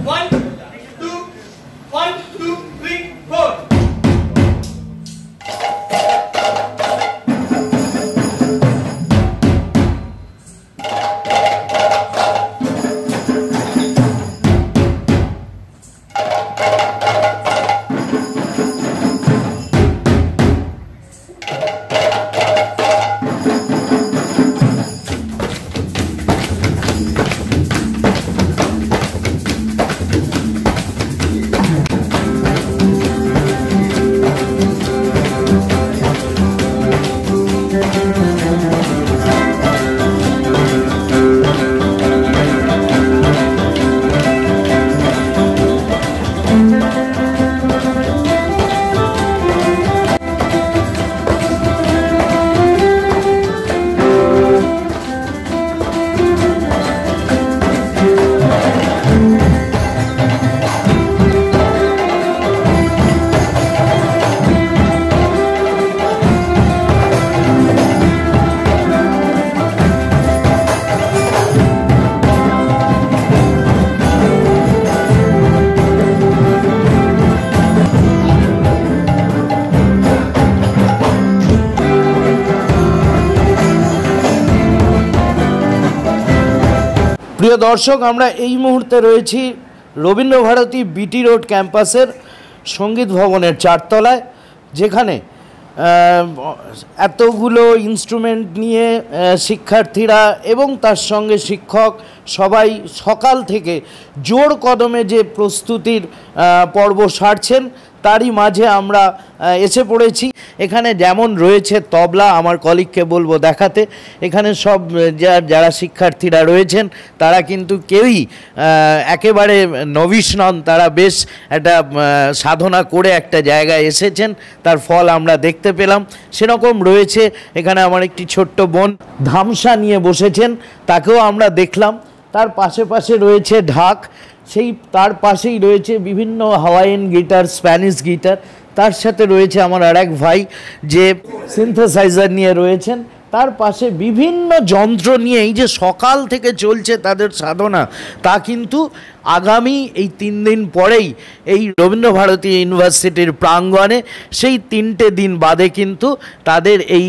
1 2 1 2 3 4 প্রিয় দর্শক, আমরা এই মুহূর্তে রয়েছি রবীন্দ্রভারতী বিটি রোড ক্যাম্পাসের সঙ্গীত ভবনের 4 তলায়, যেখানে এতগুলো ইনস্ট্রুমেন্ট নিয়ে শিক্ষার্থীরা এবং তার সঙ্গে শিক্ষক সবাই সকাল থেকে জোর কদমে যে প্রস্তুতির পর্ব সারছেন, তারই মাঝে আমরা এসে পড়েছি। এখানে যেমন রয়েছে তবলা, আমার কলিগকে বলবো দেখাতে। এখানে সব যারা শিক্ষার্থীরা রয়েছেন তারা কিন্তু কেউই একেবারে নবিশ নন, তারা বেশ একটা সাধনা করে একটা জায়গায় এসেছেন, তার ফল আমরা দেখতে পেলাম। সেরকম রয়েছে এখানে আমার একটি ছোট্ট বোন ধামসা নিয়ে বসেছেন, তাকেও আমরা দেখলাম। তার পাশে রয়েছে ঢাক, সেই তার পাশেই রয়েছে বিভিন্ন হাওয়াইয়ান গিটার, স্প্যানিশ গিটার। তার সাথে রয়েছে আমার আরেক ভাই যে সিনথেসাইজার নিয়ে রয়েছেন। তার পাশে বিভিন্ন যন্ত্র নিয়ে এই যে সকাল থেকে চলছে তাদের সাধনা, তা কিন্তু আগামী এই 3 দিন পরেই এই রবীন্দ্রভারতী ইউনিভার্সিটির প্রাঙ্গণে সেই 3টে দিন বাদে কিন্তু তাদের এই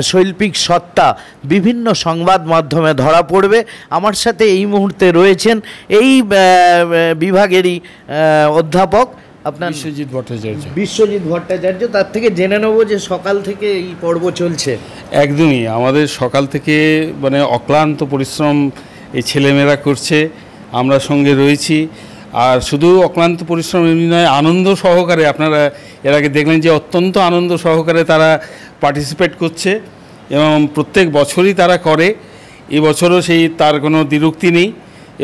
শৈল্পিক সত্তা বিভিন্ন সংবাদ মাধ্যমে ধরা পড়বে। আমার সাথে এই মুহূর্তে রয়েছেন এই বিভাগেরই অধ্যাপক আপনার বিশ্বজিৎ ভট্টাচার্য। তার থেকে জেনে নেব যে সকাল থেকে এই পর্ব চলছে। একদমই, আমাদের সকাল থেকে মানে অক্লান্ত পরিশ্রম এই ছেলেমেয়েরা করছে, আমরা সঙ্গে রয়েছি। আর শুধু অক্লান্ত পরিশ্রম এমনি নয়, আনন্দ সহকারে, আপনারা এর আগে দেখলেন যে অত্যন্ত আনন্দ সহকারে তারা পার্টিসিপেট করছে এবং প্রত্যেক বছরই তারা করে। এবছরও সেই তার কোনো দ্বিরুক্তি নেই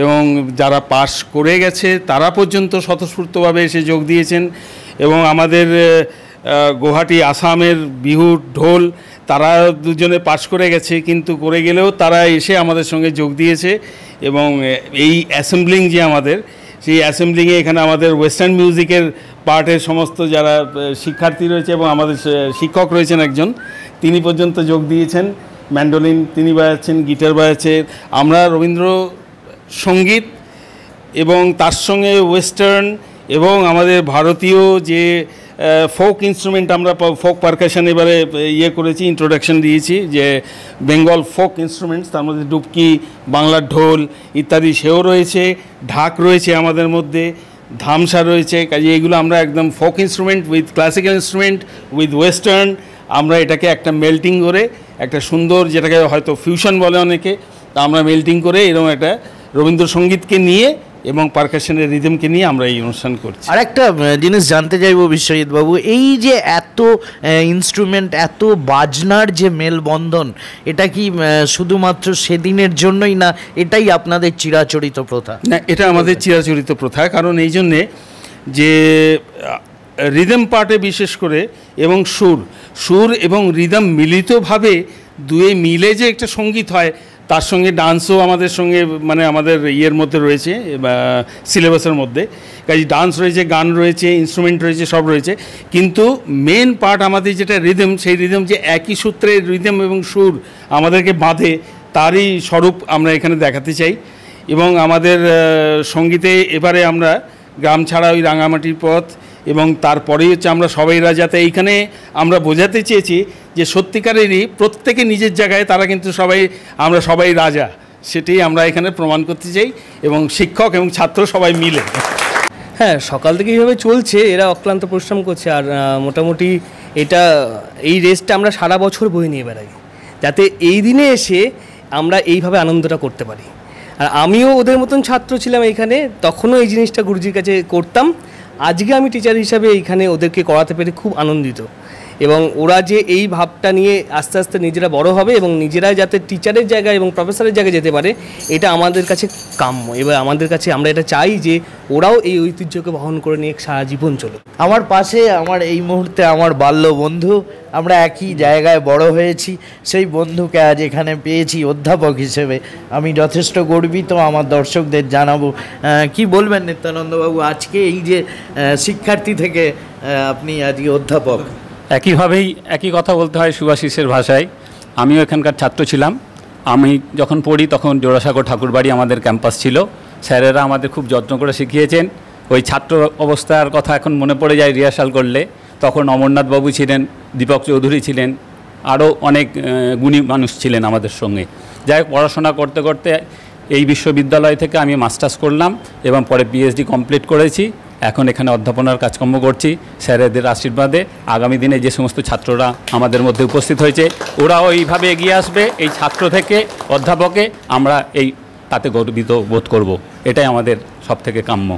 এবং যারা পাশ করে গেছে তারা পর্যন্ত স্বতঃস্ফূর্তভাবে এসে যোগ দিয়েছেন। এবং আমাদের গুয়াহাটি আসামের বিহু ঢোল, তারা দুজনে পাশ করে গেছে, কিন্তু করে গেলেও তারা এসে আমাদের সঙ্গে যোগ দিয়েছে। এবং এই অ্যাসেম্বলিং যে আমাদের, সেই অ্যাসেম্বলিংয়ে এখানে আমাদের ওয়েস্টার্ন মিউজিকের পার্টের সমস্ত যারা শিক্ষার্থী রয়েছে এবং আমাদের শিক্ষক রয়েছেন একজন, তিনি পর্যন্ত যোগ দিয়েছেন। ম্যান্ডোলিন তিনি বাজাচ্ছেন, গিটার বাজাচ্ছেন। আমরা রবীন্দ্র সঙ্গীত এবং তার সঙ্গে ওয়েস্টার্ন এবং আমাদের ভারতীয় যে ফোক ইনস্ট্রুমেন্ট, আমরা ফোক পারকাশন এবারে করেছি, ইন্ট্রোডাকশন দিয়েছি যে বেঙ্গল ফোক ইনস্ট্রুমেন্টস, তার মধ্যে ডুবকি, বাংলার ঢোল ইত্যাদি সেও রয়েছে, ঢাক রয়েছে আমাদের মধ্যে, ধামসা রয়েছে। কাজে এগুলো আমরা একদম folk instrument with classical instrument with western, আমরা এটাকে একটা মেল্টিং করে একটা সুন্দর, যেটাকে হয়তো ফিউশন বলে অনেকে, তা আমরা মেল্টিং করে এরকম একটা রবীন্দ্রসঙ্গীতকে নিয়ে এবং পারকাশনের রিদমকে নিয়ে আমরা এই অনুষ্ঠান করছি। আর একটা জিনিস জানতে চাইবো বিশ্বজিৎ বাবু, এই যে এত ইনস্ট্রুমেন্ট, এত বাজনার যে মেলবন্ধন, এটা কি শুধুমাত্র সেদিনের জন্যই না, এটাই আপনাদের চিরাচরিত প্রথা? না, এটা আমাদের চিরাচরিত প্রথা, কারণ এই জন্যে যে রিদম পার্টে বিশেষ করে এবং সুর এবং রিদম মিলিতভাবে দুয়ে মিলে যে একটা সঙ্গীত হয়, তার সঙ্গে ডান্সও আমাদের সঙ্গে মানে আমাদের ইয়ের মধ্যে রয়েছে, সিলেবাসের মধ্যে। কাজে ডান্স রয়েছে, গান রয়েছে, ইনস্ট্রুমেন্ট রয়েছে, সব রয়েছে। কিন্তু মেন পার্ট আমাদের যেটা রিদম, সেই রিদম যে একই সূত্রে রিদম এবং সুর আমাদেরকে বাঁধে, তারই স্বরূপ আমরা এখানে দেখাতে চাই। এবং আমাদের সঙ্গীতে এবারে আমরা গ্রাম ছাড়া ওই রাঙামাটির পথ এবং তারপরেই হচ্ছে আমরা সবাই রাজা। যাতে এইখানে আমরা বোঝাতে চেয়েছি যে সত্যিকারেরই প্রত্যেকে নিজের জায়গায় তারা কিন্তু আমরা সবাই রাজা, সেটাই আমরা এখানে প্রমাণ করতে চাই এবং শিক্ষক এবং ছাত্র সবাই মিলে। হ্যাঁ, সকাল থেকে এইভাবে চলছে, এরা অক্লান্ত পরিশ্রম করছে। আর মোটামুটি এই রেসটা আমরা সারা বছর বয়ে নিয়ে বেড়াই, যাতে এই দিনে এসে আমরা এইভাবে আনন্দটা করতে পারি। আর আমিও ওদের মতন ছাত্র ছিলাম এইখানে, তখনও এই জিনিসটা গুরুজির কাছে করতাম। আজকে আমি টিচার হিসাবে এইখানে ওদেরকে করাতে পেরে খুব আনন্দিত। এবং ওরা যে এই ভাবটা নিয়ে আস্তে আস্তে নিজেরা বড় হবে এবং নিজেরাই যাতে টিচারের জায়গায় এবং প্রফেসরের জায়গায় যেতে পারে, এটা আমাদের কাছে কাম্য। এবার আমাদের কাছে আমরা এটা চাই যে ওরাও এই ঐতিহ্যকে বহন করে নিয়ে সারা জীবন চলুক। আমার পাশে আমার এই মুহূর্তে আমার বাল্য বন্ধু, আমরা একই জায়গায় বড় হয়েছি, সেই বন্ধুকে আজ এখানে পেয়েছি অধ্যাপক হিসেবে। আমি যথেষ্ট গর্বিত, আমার দর্শকদের জানাবো। কি বলবেন নিত্যানন্দবাবু, আজকে এই যে শিক্ষার্থী থেকে আপনি আজকে অধ্যাপক? একইভাবেই একই কথা বলতে হয় সুভাষিসের ভাষায়। আমিও এখানকার ছাত্র ছিলাম। আমি যখন পড়ি তখন জোড়াসাঁকো ঠাকুরবাড়ি আমাদের ক্যাম্পাস ছিল। স্যারেরা আমাদের খুব যত্ন করে শিখিয়েছেন। ওই ছাত্র অবস্থার কথা এখন মনে পড়ে যায় রিহার্সাল করলে। তখন অমরনাথবাবু ছিলেন, দীপক চৌধুরী ছিলেন, আরও অনেক গুণী মানুষ ছিলেন আমাদের সঙ্গে। যাই হোক, পড়াশোনা করতে করতে এই বিশ্ববিদ্যালয় থেকে আমি মাস্টার্স করলাম এবং পরে পিএইচডি কমপ্লিট করেছি। এখন এখানে অধ্যাপনার কাজকর্ম করছি স্যারেদের আশীর্বাদে। আগামী দিনে যে সমস্ত ছাত্ররা আমাদের মধ্যে উপস্থিত হয়েছে, ওরাও এইভাবে এগিয়ে আসবে। এই ছাত্র থেকে অধ্যাপকে আমরা তাতে গর্বিত বোধ করব। এটাই আমাদের সবথেকে কাম্য।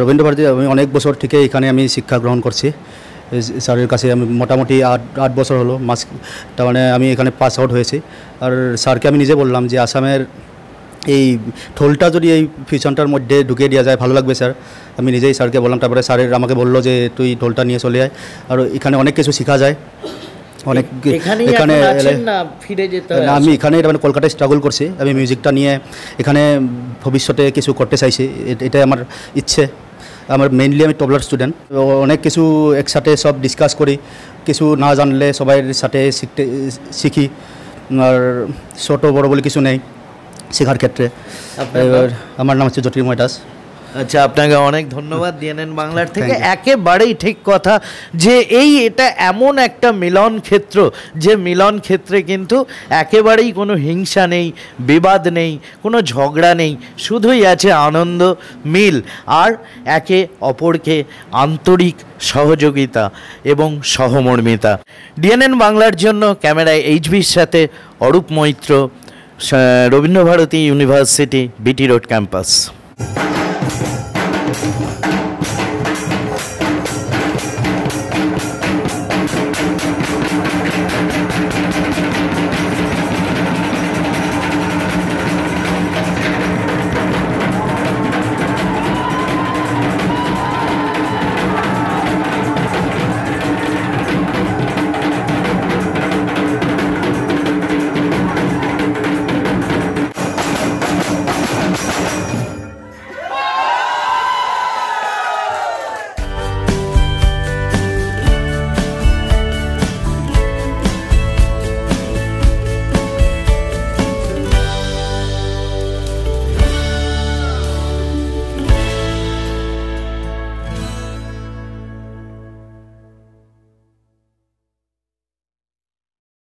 রবীন্দ্র ভারতী আমি অনেক বছর থেকে এখানে আমি শিক্ষা গ্রহণ করছি। স্যারের কাছে আমি মোটামুটি আট বছর হলো তার মানে আমি এখানে পাস আউট হয়েছি। আর স্যারকে আমি নিজে বললাম যে আসামের এই ঢোলটা যদি এই ফিউশনটার মধ্যে ঢুকিয়ে দেওয়া যায় ভালো লাগবে স্যার। আমি নিজেই স্যারকে বললাম। তারপরে স্যারের আমাকে বললো যে তুই ঢোলটা নিয়ে চলে আয়, আর এখানে অনেক কিছু শেখা যায়। অনেক এখানে আমি এখানে মানে কলকাতায় স্ট্রাগল করছি। আমি মিউজিকটা নিয়ে এখানে ভবিষ্যতে কিছু করতে চাইছি, এটাই আমার ইচ্ছে। আমার মেইনলি আমি তবলার স্টুডেন্ট। অনেক কিছু একসাথে সব ডিসকাস করি, কিছু না জানলে সবাই সাথে শিখি। আর ছোট বড় বলে কিছু নেই শেখার ক্ষেত্রে। আমার নাম হচ্ছে জ্যোতির্ময় দাস। আচ্ছা, আপনাকে অনেক ধন্যবাদ ডিএনএন বাংলার থেকে। একেবারেই ঠিক কথা যে এটা এমন একটা মিলন ক্ষেত্র, যে মিলন ক্ষেত্রে কিন্তু একেবারেই কোনো হিংসা নেই, বিবাদ নেই, কোনো ঝগড়া নেই, শুধুই আছে আনন্দ, মিল আর একে অপরকে আন্তরিক সহযোগিতা এবং সহমর্মিতা। ডিএনএন বাংলার জন্য ক্যামেরায় এইচবির সাথে Arup Maitra, Rabindra Bharati university, BT road campus.